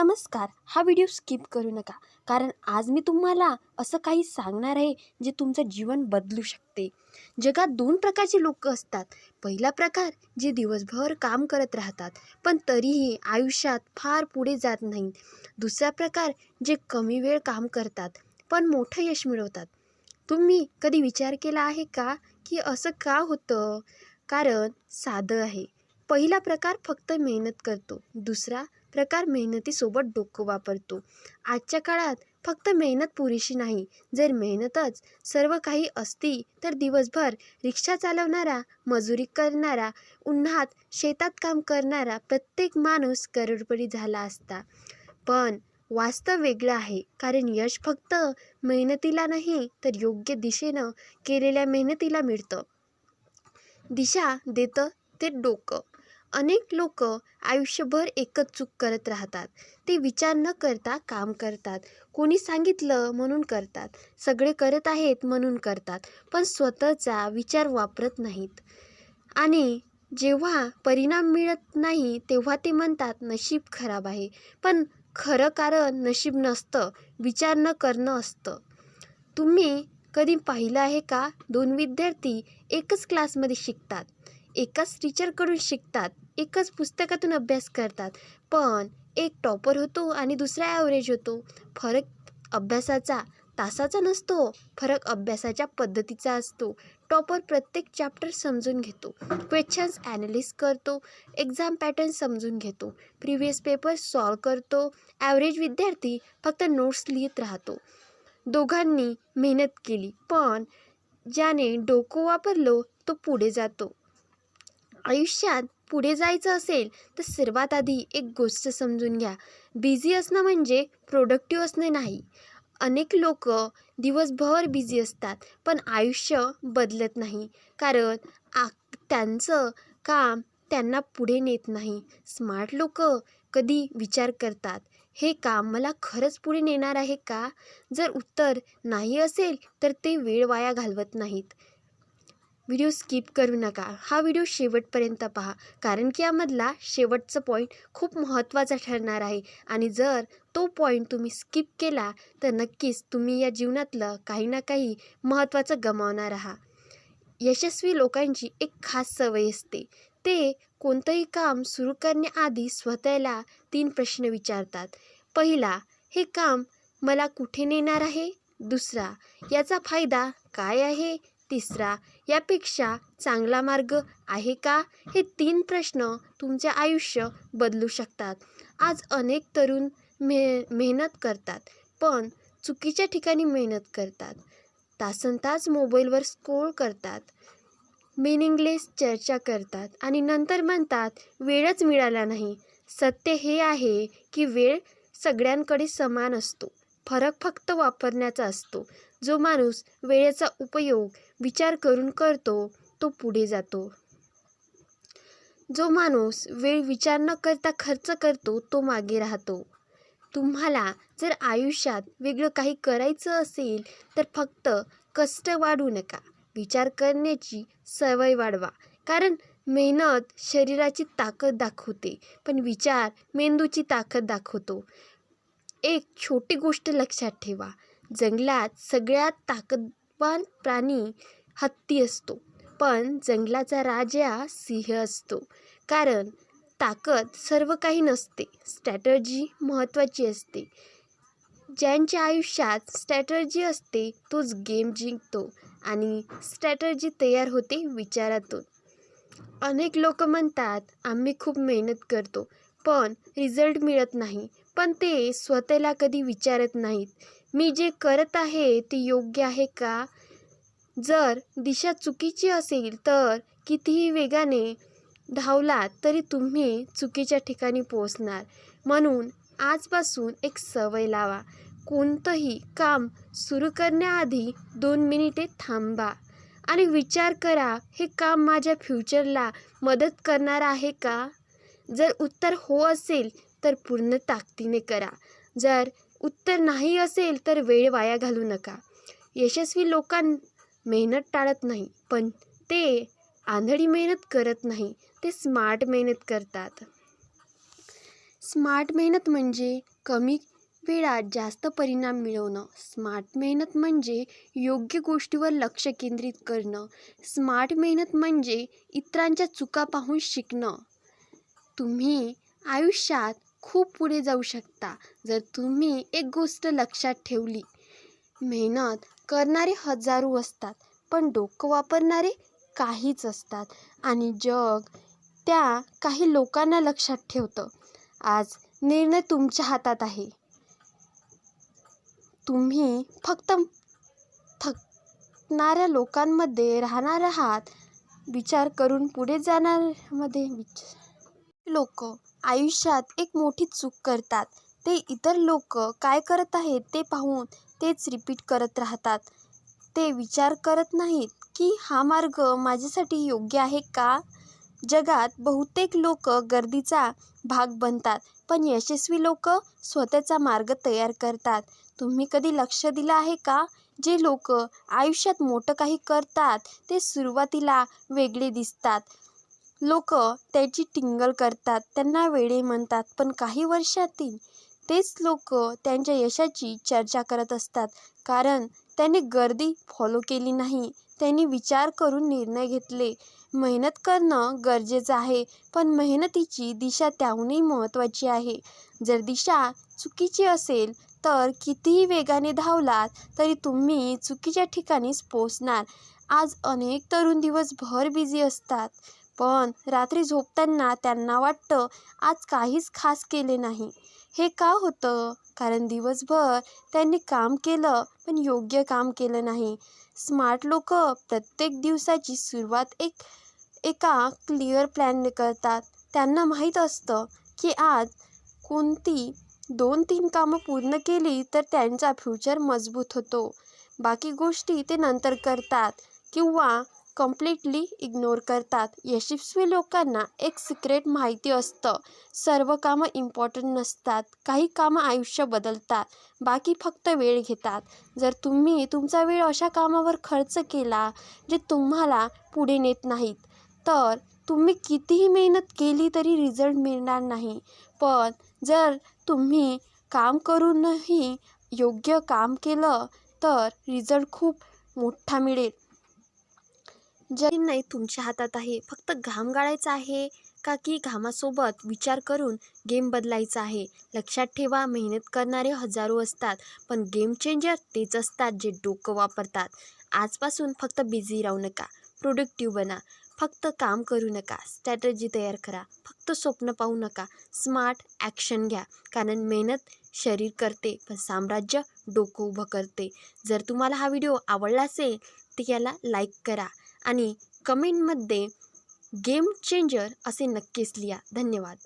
नमस्कार. हा video skip करू नका, कारण आज मी तुम्हाला असं काही सांगणार आहे जे तुमचं जीवन बदलू शकते. जगात दोन प्रकारचे लोक असतात. पहिला प्रकार जे दिवसभर काम करत राहतात पण तरीही आयुष्यात फार पुढे जात नाहीत. दुसरा प्रकार जे कमी वेळ काम करतात पण मोठं यश मिळवतात. तुम्ही कधी विचार केला आहे का की असं का होतं? कारण साधं आहे. पहिला प्रकार फक्त मेहनत करतो, दुसरा प्रकार मेहनतीसोबत डोकं वापरतो. आजच्या काळात फक्त मेहनत पुरेशी नाही. जर मेहनतच सर्व काही असती तर दिवसभर रिक्षा चालवणारा, मजुरी करणारा, उन्हात शेतात काम करणारा प्रत्येक माणूस करोडपती झाला असता. पण वास्तव वेगळं आहे, कारण यश फक्त मेहनतीला नाही तर योग्य दिशेनं केलेल्या मेहनतीला मिळतं. दिशा देतं ते डोकं. अनेक लोक आयुष्यभर एकच चूक करत राहतात. ते विचार न करता काम करतात. कोणी सांगितलं म्हणून करतात, सगळे करत आहेत म्हणून करतात, पण स्वतःचा विचार वापरत नाहीत. आणि जेव्हा परिणाम मिळत नाही तेव्हा ते म्हणतात नशीब खराब आहे. पण खरं कारण नशीब नसतं, विचार न करणं असतं. तुम्ही कधी पाहिलं आहे का, दोन विद्यार्थी एकच क्लासमध्ये शिकतात, एकाच टीचरकडून शिकतात, एकाच पुस्तकातून अभ्यास करतात, पण एक टॉपर होतो आणि दुसरा ॲव्हरेज होतो. फरक अभ्यासाचा तासाचा नसतो, फरक अभ्यासाच्या पद्धतीचा असतो. टॉपर प्रत्येक चॅप्टर समजून घेतो, क्वेश्चन्स ॲनालिस करतो, एक्झाम पॅटर्न समजून घेतो, प्रिव्हियस पेपर सॉल्व करतो. ॲव्हरेज विद्यार्थी फक्त नोट्स लिहित राहतो. दोघांनी मेहनत केली, पण ज्याने डोकं वापरलं तो पुढे जातो. आयुष्यात पुढे जायचं असेल तर सर्वात आधी एक गोष्ट समजून घ्या. बिझी असणं म्हणजे प्रोडक्टिव्ह असणे नाही. अनेक लोक दिवसभर बिझी असतात पण आयुष्य बदलत नाही, कारण त्यांचं काम त्यांना पुढे नेत नाही. स्मार्ट लोक कधी विचार करतात, हे काम मला खरंच पुढे नेणार आहे का? जर उत्तर नाही असेल तर ते वेळ वाया घालवत नाहीत. व्हिडिओ स्किप करू नका. हा व्हिडिओ शेवटपर्यंत पहा, कारण की यामधला शेवटचा पॉईंट खूप महत्त्वाचा ठरणार आहे. आणि जर तो पॉईंट तुम्ही स्किप केला तर नक्कीच तुम्ही या जीवनातलं काही ना काही महत्त्वाचं गमावणार आहात. यशस्वी लोकांची एक खास सवय असते. ते कोणतंही काम सुरू करण्याआधी स्वतःला 3 प्रश्न विचारतात. पहिला, हे काम मला कुठे नेणार आहे? दुसरा, याचा फायदा काय आहे? तिसरा, यापेक्षा चांगला मार्ग आहे का? हे 3 प्रश्न तुमचे आयुष्य बदलू शकतात. आज अनेक तरुण मेहनत करतात, पण चुकीच्या ठिकाणी मेहनत करतात. तासनतास मोबाईलवर स्क्रोल करतात, मिनिंगलेस चर्चा करतात आणि नंतर म्हणतात वेळच मिळाला नाही. सत्य हे आहे की वेळ सगळ्यांकडे समान असतो, फरक फक्त वापरण्याचा असतो. जो माणूस वेळेचा उपयोग विचार करून करतो तो पुढे जातो. जो माणूस वेळ विचार न करता खर्च करतो तो मागे राहतो. तुम्हाला जर आयुष्यात वेगळं काही करायचं असेल तर फक्त कष्ट वाढवू नका, विचार करण्याची सवय वाढवा. कारण मेहनत शरीराची ताकद दाखवते, पण विचार मेंदूची ताकद दाखवतो. एक छोटी गोष्ट लक्षात ठेवा, जंगलात सगळ्यात ताकदवान प्राणी हत्ती असतो, पण जंगलाचा राजा सिंह असतो. कारण ताकद सर्व काही नसते, स्ट्रॅटर्जी महत्त्वाची असते. ज्यांच्या आयुष्यात स्ट्रॅटर्जी असते तोच गेम जिंकतो, आणि स्ट्रॅटर्जी तयार होते विचारातून. अनेक लोक म्हणतात आम्ही खूप मेहनत करतो पण रिझल्ट मिळत नाही, पण ते स्वतःला कधी विचारत नाहीत, मी जे करत आहे ते योग्य आहे का? जर दिशा चुकीची असेल तर कितीही वेगाने धावलात तरी तुम्ही चुकीच्या ठिकाणी पोहोचणार. म्हणून आजपासून एक सवय लावा, कोणतंही काम सुरू करण्याआधी 2 मिनिटे थांबा आणि विचार करा, हे काम माझ्या फ्युचरला मदत करणार आहे का? जर उत्तर हो असेल तर पूर्ण ताकदीने करा. जर उत्तर नाही असेल तर वेळ वाया घालवू नका. यशस्वी लोकांना मेहनत टाळत नाही, पण ते आंधळी मेहनत करत नाही, ते स्मार्ट मेहनत करतात. स्मार्ट मेहनत म्हणजे कमी वेळात जास्त परिणाम मिळवणं. स्मार्ट मेहनत म्हणजे योग्य गोष्टीवर लक्ष केंद्रित करणं. स्मार्ट मेहनत म्हणजे इतरांच्या चुका पाहून शिकणं. तुम्ही आयुष्यात खूप पुढे जाऊ शकता जर तुम्ही एक गोष्ट लक्षात ठेवली. मेहनत करणारे हजारो असतात, पण डोकं वापरणारे काहीच असतात. आणि जग त्या काही लोकांना लक्षात ठेवतं. आज निर्णय तुमच्या हातात आहे. तुम्ही फक्त थकणाऱ्या लोकांमध्ये राहणार आहात. विचार करून पुढे जाणाऱ्यामध्ये लोक आयुष्यात एक मोठी चूक करतात. ते इतर लोक काय करत आहेत ते पाहून तेच रिपीट करत राहतात. ते विचार करत नाहीत की हा मार्ग माझ्यासाठी योग्य आहे का. जगात बहुतेक लोक गर्दीचा भाग बनतात, पण यशस्वी लोक स्वतःचा मार्ग तयार करतात. तुम्ही कधी लक्ष दिलं आहे का, जे लोक आयुष्यात मोठं काही करतात ते सुरुवातीला वेगळे दिसतात. लोक त्याची टिंगल करतात, त्यांना वेडे म्हणतात, पण काही वर्षातील तेच लोक त्यांच्या यशाची चर्चा करत असतात. कारण त्यांनी गर्दी फॉलो केली नाही, त्यांनी विचार करून निर्णय घेतले. मेहनत करणं गरजेचं आहे, पण मेहनतीची दिशा त्याहूनही महत्त्वाची आहे. जर दिशा चुकीची असेल तर कितीही वेगाने धावलात तरी तुम्ही चुकीच्या ठिकाणीच पोहोचणार. आज अनेक तरुण दिवसभर बिझी असतात, पण रात्री झोपताना त्यांना वाटतं आज काहीच खास केले नाही. हे का होतं? कारण दिवसभर त्यांनी काम केलं पण योग्य काम केलं नाही. स्मार्ट लोक प्रत्येक दिवसाची सुरुवात एका क्लिअर प्लॅनने करतात. त्यांना माहीत असतं की आज कोणती 2-3 कामं पूर्ण केली तर त्यांचा फ्युचर मजबूत होतो. बाकी गोष्टी ते नंतर करतात किंवा कम्प्लिटली इग्नोर करतात. यशस्वी लोकांना एक सिक्रेट माहिती असतं. सर्व कामं इम्पॉर्टंट नसतात. काही कामं आयुष्य बदलतात, बाकी फक्त वेळ घेतात. जर तुम्ही तुमचा वेळ अशा कामावर खर्च केला जे तुम्हाला पुढे नेत नाहीत, तर तुम्ही कितीही मेहनत केली तरी रिझल्ट मिळणार नाही. पण जर तुम्ही काम करूनही योग्य काम केलं तर रिझल्ट खूप मोठा मिळेल. निर्णय तुमच्या हातात आहे. फक्त घाम गाळायचा आहे का की घामासोबत विचार करून गेम बदलायचा आहे. लक्षात ठेवा, मेहनत करणारे हजारो असतात, पण गेम चेंजर तेच असतात जे डोकं वापरतात. आजपासून फक्त बिझी राहू नका, प्रोडक्टिव्ह बना. फक्त काम करू नका, स्ट्रॅटजी तयार करा. फक्त स्वप्न पाहू नका, स्मार्ट ॲक्शन घ्या. कारण मेहनत शरीर करते, पण साम्राज्य डोकं उभं करते. जर तुम्हाला हा व्हिडिओ आवडला असेल तर याला लाईक करा आणि कमेंटमध्ये गेम चेंजर असे नक्कीच लिहा. धन्यवाद.